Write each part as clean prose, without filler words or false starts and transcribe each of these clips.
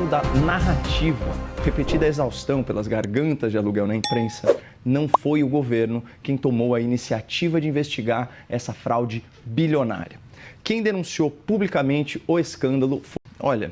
da narrativa, repetida a exaustão pelas gargantas de aluguel na imprensa, não foi o governo quem tomou a iniciativa de investigar essa fraude bilionária. Quem denunciou publicamente o escândalo foi... Olha,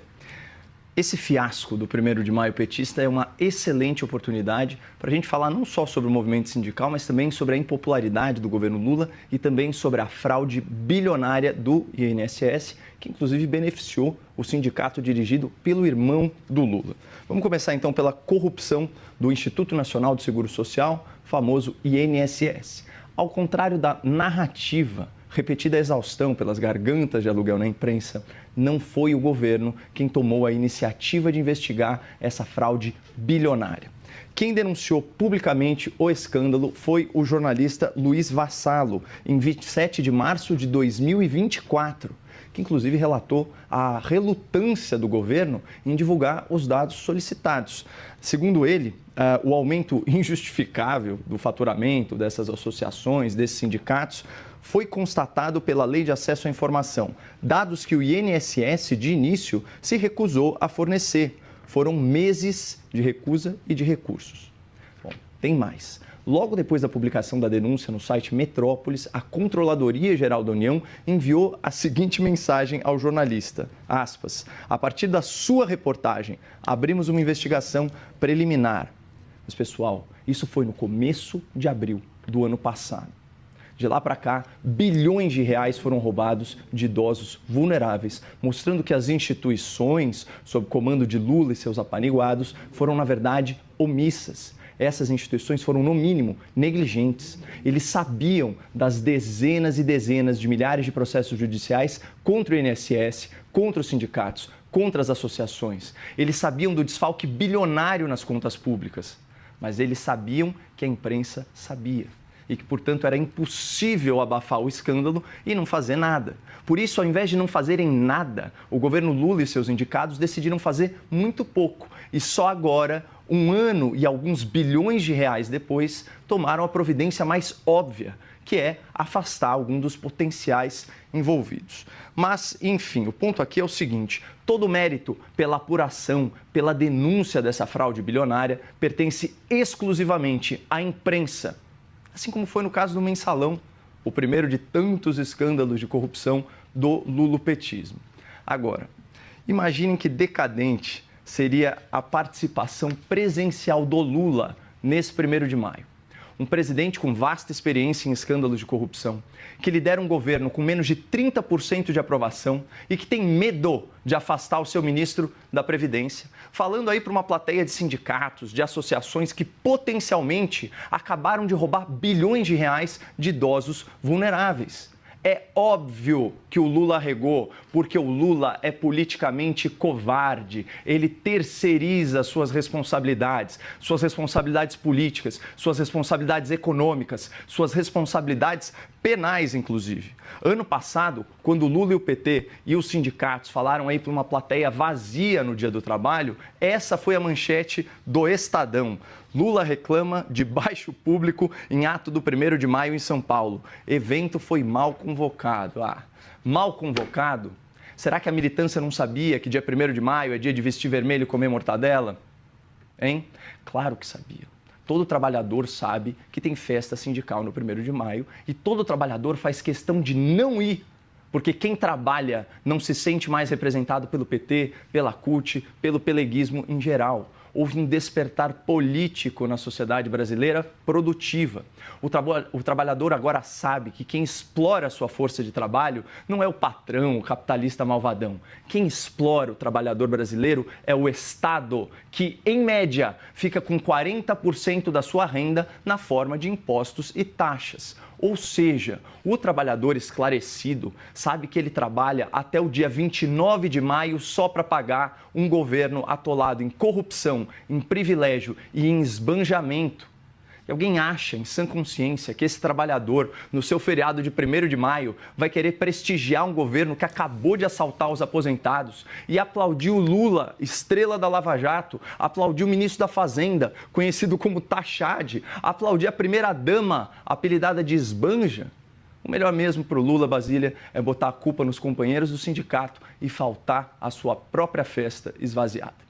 esse fiasco do 1º de maio petista é uma excelente oportunidade para a gente falar não só sobre o movimento sindical, mas também sobre a impopularidade do governo Lula e também sobre a fraude bilionária do INSS, que inclusive beneficiou o sindicato dirigido pelo irmão do Lula. Vamos começar então pela corrupção do Instituto Nacional do Seguro Social, famoso INSS. Ao contrário da narrativa repetida a exaustão pelas gargantas de aluguel na imprensa, não foi o governo quem tomou a iniciativa de investigar essa fraude bilionária. Quem denunciou publicamente o escândalo foi o jornalista Luiz Vassalo, em 27 de março de 2024, que inclusive relatou a relutância do governo em divulgar os dados solicitados. Segundo ele, o aumento injustificável do faturamento dessas associações, desses sindicatos, foi constatado pela Lei de Acesso à Informação, dados que o INSS, de início, se recusou a fornecer. Foram meses de recusa e de recursos. Bom, tem mais. Logo depois da publicação da denúncia no site Metrópolis, a Controladoria Geral da União enviou a seguinte mensagem ao jornalista, aspas, a partir da sua reportagem, abrimos uma investigação preliminar. Mas, pessoal, isso foi no começo de abril do ano passado. De lá para cá, bilhões de reais foram roubados de idosos vulneráveis, mostrando que as instituições, sob comando de Lula e seus apaniguados, foram, na verdade, omissas. Essas instituições foram, no mínimo, negligentes. Eles sabiam das dezenas e dezenas de milhares de processos judiciais contra o INSS, contra os sindicatos, contra as associações. Eles sabiam do desfalque bilionário nas contas públicas, mas eles sabiam que a imprensa sabia e que, portanto, era impossível abafar o escândalo e não fazer nada. Por isso, ao invés de não fazerem nada, o governo Lula e seus indicados decidiram fazer muito pouco. E só agora, 1 ano e alguns bilhões de reais depois, tomaram a providência mais óbvia, que é afastar algum dos potenciais envolvidos. Mas, enfim, o ponto aqui é o seguinte, todo o mérito pela apuração, pela denúncia dessa fraude bilionária, pertence exclusivamente à imprensa, assim como foi no caso do Mensalão, o primeiro de tantos escândalos de corrupção do lulopetismo. Agora, imaginem que decadente seria a participação presencial do Lula nesse 1º de maio. Um presidente com vasta experiência em escândalos de corrupção, que lidera um governo com menos de 30% de aprovação e que tem medo de afastar o seu ministro da Previdência, falando aí para uma plateia de sindicatos, de associações que potencialmente acabaram de roubar bilhões de reais de idosos vulneráveis. É óbvio que o Lula regou, porque o Lula é politicamente covarde. Ele terceiriza suas responsabilidades políticas, suas responsabilidades econômicas, suas responsabilidades penais, inclusive. Ano passado, quando o Lula e o PT e os sindicatos falaram aí para uma plateia vazia no Dia do Trabalho, essa foi a manchete do Estadão. Lula reclama de baixo público em ato do 1º de maio em São Paulo. Evento foi mal convocado. Mal convocado? Será que a militância não sabia que dia 1º de maio é dia de vestir vermelho e comer mortadela? Hein? Claro que sabia. Todo trabalhador sabe que tem festa sindical no 1º de maio e todo trabalhador faz questão de não ir, porque quem trabalha não se sente mais representado pelo PT, pela CUT, pelo peleguismo em geral. Houve um despertar político na sociedade brasileira produtiva. O trabalhador agora sabe que quem explora a sua força de trabalho não é o patrão, o capitalista malvadão. Quem explora o trabalhador brasileiro é o Estado, que, em média, fica com 40% da sua renda na forma de impostos e taxas. Ou seja, o trabalhador esclarecido sabe que ele trabalha até o dia 29 de maio só para pagar um governo atolado em corrupção, em privilégio e em esbanjamento. E alguém acha, em sã consciência, que esse trabalhador, no seu feriado de 1º de maio, vai querer prestigiar um governo que acabou de assaltar os aposentados e aplaudir o Lula, estrela da Lava Jato, aplaudir o ministro da Fazenda, conhecido como Tachad, aplaudir a primeira-dama, apelidada de Esbanja? O melhor mesmo para o Lula, Basília, é botar a culpa nos companheiros do sindicato e faltar à sua própria festa esvaziada.